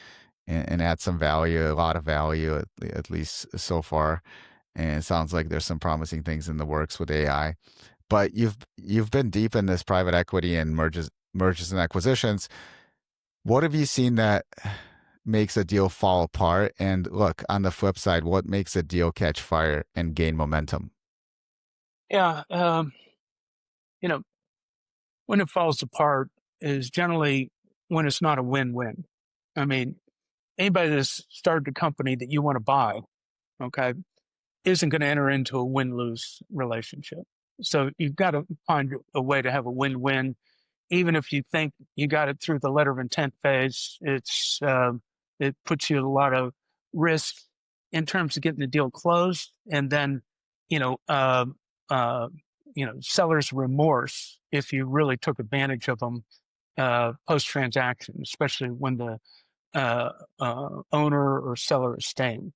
add some value, a lot of value at least so far. And it sounds like there's some promising things in the works with AI. But you've been deep in this private equity and mergers and acquisitions. What have you seen that makes a deal fall apart? And look, on the flip side, what makes a deal catch fire and gain momentum? Yeah, you know, when it falls apart is generally when it's not a win-win. I mean, anybody that's started a company that you want to buy, okay, isn't going to enter into a win-lose relationship. So you've got to find a way to have a win-win. Even if you think you got it through the letter of intent phase, it puts you at a lot of risk in terms of getting the deal closed, and then you know, uh, uh, seller's remorse if you really took advantage of them post transaction, especially when the owner or seller is staying.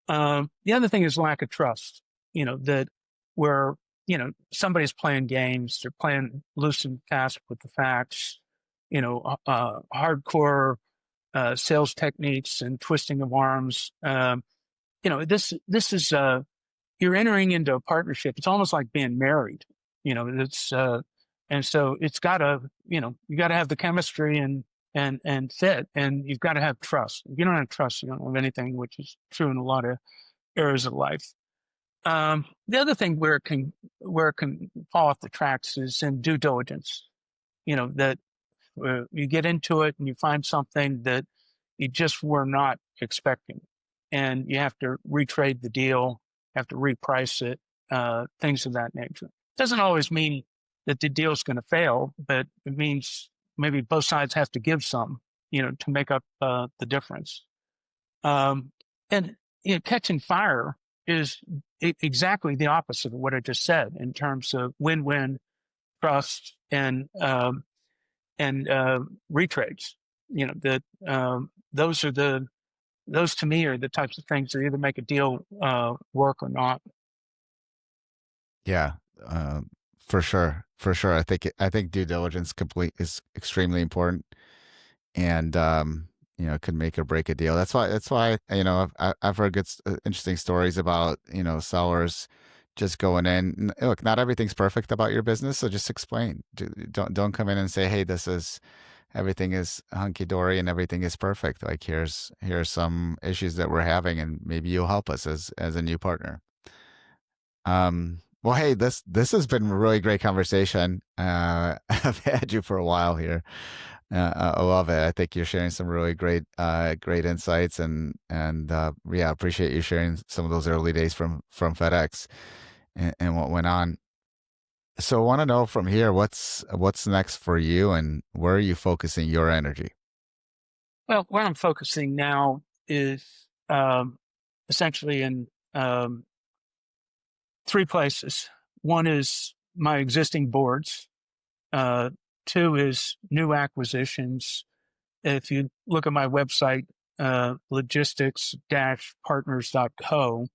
The other thing is lack of trust. That where somebody's playing games, they're playing loose and fast with the facts. Hardcore sales techniques and twisting of arms. This is you're entering into a partnership. It's almost like being married. It's and so it's got to you got to have the chemistry and fit, and you've got to have trust. If you don't have trust, you don't have anything, which is true in a lot of areas of life. The other thing where it can fall off the tracks is in due diligence. That you get into it and you find something that you just were not expecting, and you have to retrade the deal, have to reprice it, things of that nature. Doesn't always mean that the deal's going to fail, but it means maybe both sides have to give some, to make up the difference. Um, and catching fire is exactly the opposite of what I just said in terms of win-win trust and retrades. That those to me are the types of things that either make a deal work or not. Yeah, for sure, for sure. I think due diligence complete is extremely important, and it could make or break a deal. That's why I've heard interesting stories about sellers just going in. Look, not everything's perfect about your business, so just explain. Don't come in and say, hey, this is everything is hunky dory and everything is perfect. Like here's some issues that we're having, and maybe you'll help us as a new partner. Well, hey, this has been a really great conversation. I've had you for a while here. I love it. I think you're sharing some really great insights, and yeah, appreciate you sharing some of those early days from FedEx and what went on. So, I want to know from here what's next for you, and where are you focusing your energy? Well, where I'm focusing now is essentially in three places. One is my existing boards. Two is new acquisitions. If you look at my website, logistics-partners.co,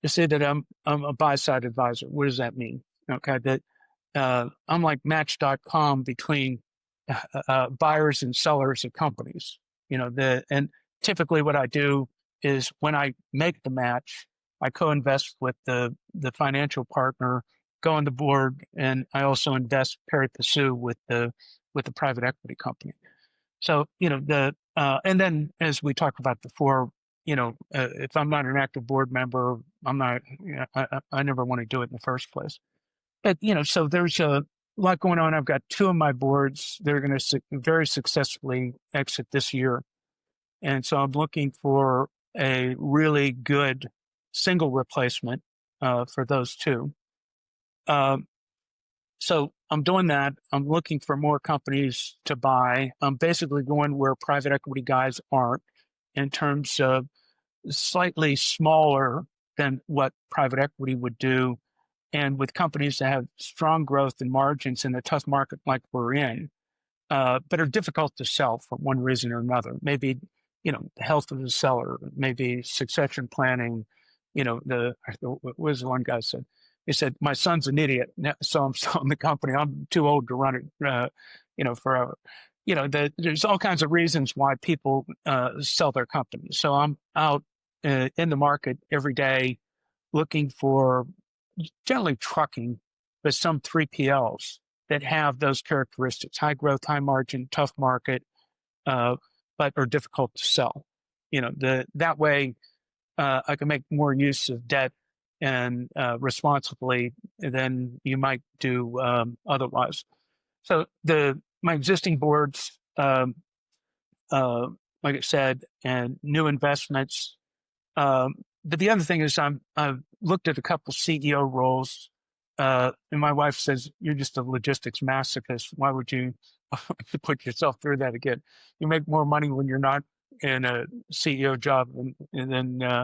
you see that I'm a buy-side advisor. What does that mean? Okay, that I'm like Match.com between buyers and sellers of companies. And typically what I do is when I make the match, I co-invest with the financial partner, go on the board, and I also invest pari passu with the private equity company. So and then as we talked about before, if I'm not an active board member, I'm not. I never want to do it in the first place. but so there's a lot going on. I've got two of my boards. They're going to very successfully exit this year. And so I'm looking for a really good single replacement for those two. So I'm doing that. I'm looking for more companies to buy. I'm basically going where private equity guys aren't in terms of slightly smaller than what private equity would do. And with companies that have strong growth and margins in a tough market like we're in, but are difficult to sell for one reason or another. Maybe, the health of the seller, maybe succession planning. What was the one guy said? He said, "My son's an idiot, so I'm selling the company. I'm too old to run it, forever." There's all kinds of reasons why people sell their companies. So I'm out in the market every day looking for generally trucking, but some 3PLs that have those characteristics: high growth, high margin, tough market, but are difficult to sell. That way I can make more use of debt and responsibly than you might do otherwise. So my existing boards, like I said, and new investments. But the other thing is I've looked at a couple CEO roles, and my wife says, "You're just a logistics masochist. Why would you put yourself through that again? You make more money when you're not in a CEO job than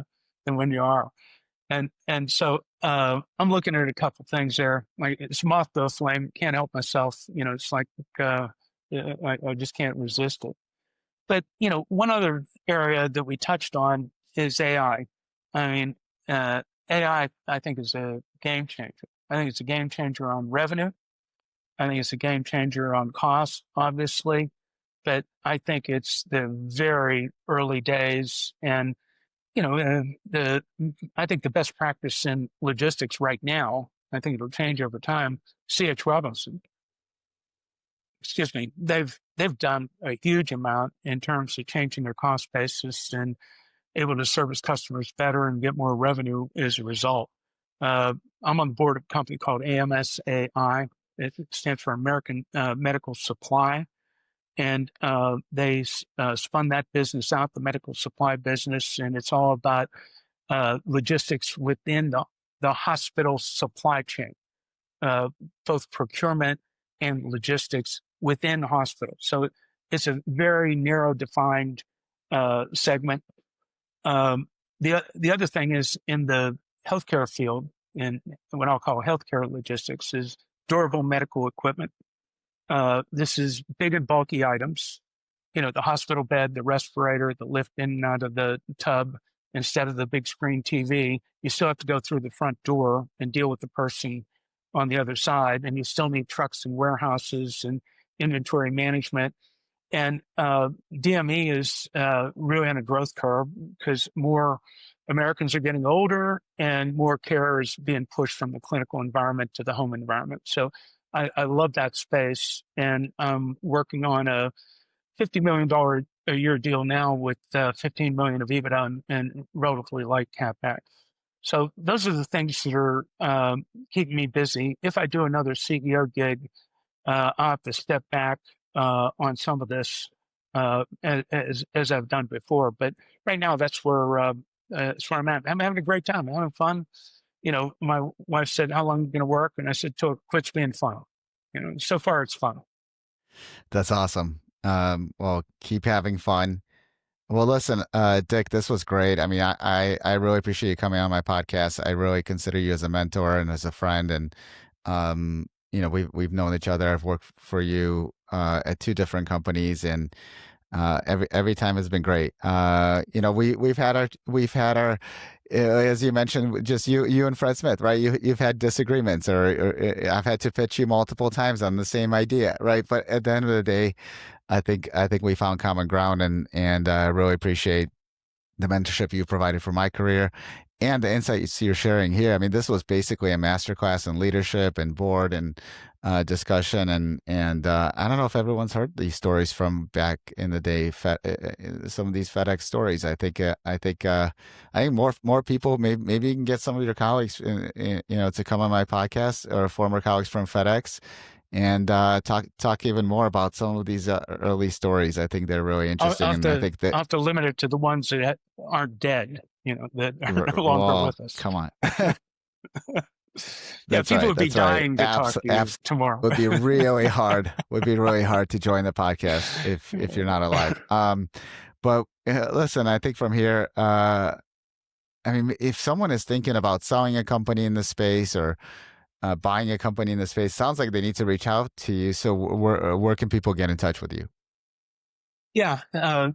when you are." And so I'm looking at a couple things there. Like, it's moth to a flame. Can't help myself. It's like I just can't resist it. But one other area that we touched on is AI. I mean, AI, I think, is a game changer. I think it's a game changer on revenue. I think it's a game changer on cost, obviously. But I think it's the very early days, and I think the best practice in logistics right now, I think it'll change over time. C.H. Robinson, excuse me, they've done a huge amount in terms of changing their cost basis and able to service customers better and get more revenue as a result. I'm on the board of a company called AMS AI. It stands for American Medical Supply. And they spun that business out, the medical supply business, and it's all about logistics within the hospital supply chain, both procurement and logistics within the hospital. So it's a very narrow defined segment. The other thing is in the healthcare field, in what I'll call healthcare logistics, is durable medical equipment. This is big and bulky items, the hospital bed, the respirator, the lift in and out of the tub. Instead of the big screen TV, you still have to go through the front door and deal with the person on the other side. And you still need trucks and warehouses and inventory management. And DME is really on a growth curve because more Americans are getting older and more care is being pushed from the clinical environment to the home environment. So I love that space, and I'm working on a $50 million a year deal now with $15 million of EBITDA and relatively light CapEx. So those are the things that are keeping me busy. If I do another CEO gig, I'll have to step back on some of this as I've done before. But right now, that's where I'm at. I'm having a great time. I'm having fun. My wife said, "How long are you going to work?" And I said, "Till it quits being fun." So far it's fun. That's awesome. Well, keep having fun. Well, listen, Dick, this was great. I mean, I really appreciate you coming on my podcast. I really consider you as a mentor and as a friend. And, we've known each other. I've worked for you at two different companies, and every time has been great. We've had our as you mentioned, just you and Fred Smith, right? You've had disagreements, or I've had to pitch you multiple times on the same idea, right? But at the end of the day, I think we found common ground, and I really appreciate the mentorship you provided for my career, and the insights you're sharing here. I mean, this was basically a masterclass in leadership and board and discussion. And I don't know if everyone's heard these stories from back in the day. Some of these FedEx stories. I think more people. Maybe you can get some of your colleagues, to come on my podcast, or former colleagues from FedEx, and talk even more about some of these early stories. I think they're really interesting, and I think that I'll have to limit it to the ones that aren't dead, that are no longer with us. Come on. Yeah, people would be dying to talk to you tomorrow. Would be really hard. Would be really hard to join the podcast if you're not alive. But listen, I think from here, I mean, if someone is thinking about selling a company in this space, or buying a company in this space, sounds like they need to reach out to you. So where can people get in touch with you? Yeah.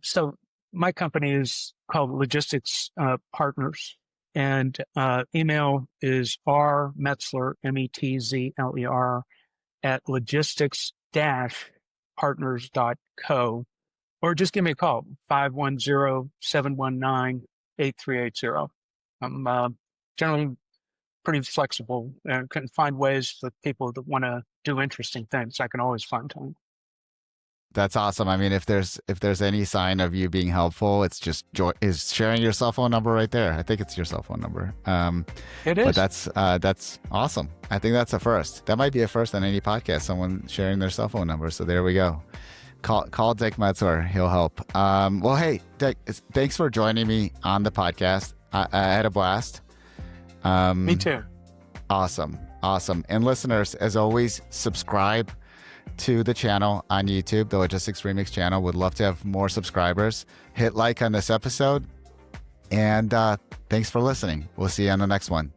So my company is called Logistics Partners, and email is rmetzler, Metzler, at logistics-partners.co, or just give me a call, 510-719-8380. I'm generally pretty flexible and can find ways for people that want to do interesting things. I can always find time. That's awesome. I mean, if there's any sign of you being helpful, it's just is sharing your cell phone number right there. I think it's your cell phone number. It is. But that's awesome. I think that's a first. That might be a first on any podcast, someone sharing their cell phone number. So there we go. Call Dick Metzler. He'll help. Well, hey, Dick, thanks for joining me on the podcast. I had a blast. Me too. Awesome. And listeners, as always, subscribe to the channel on YouTube, the Logistics Remix channel. Would love to have more subscribers. Hit like on this episode. And thanks for listening. We'll see you on the next one.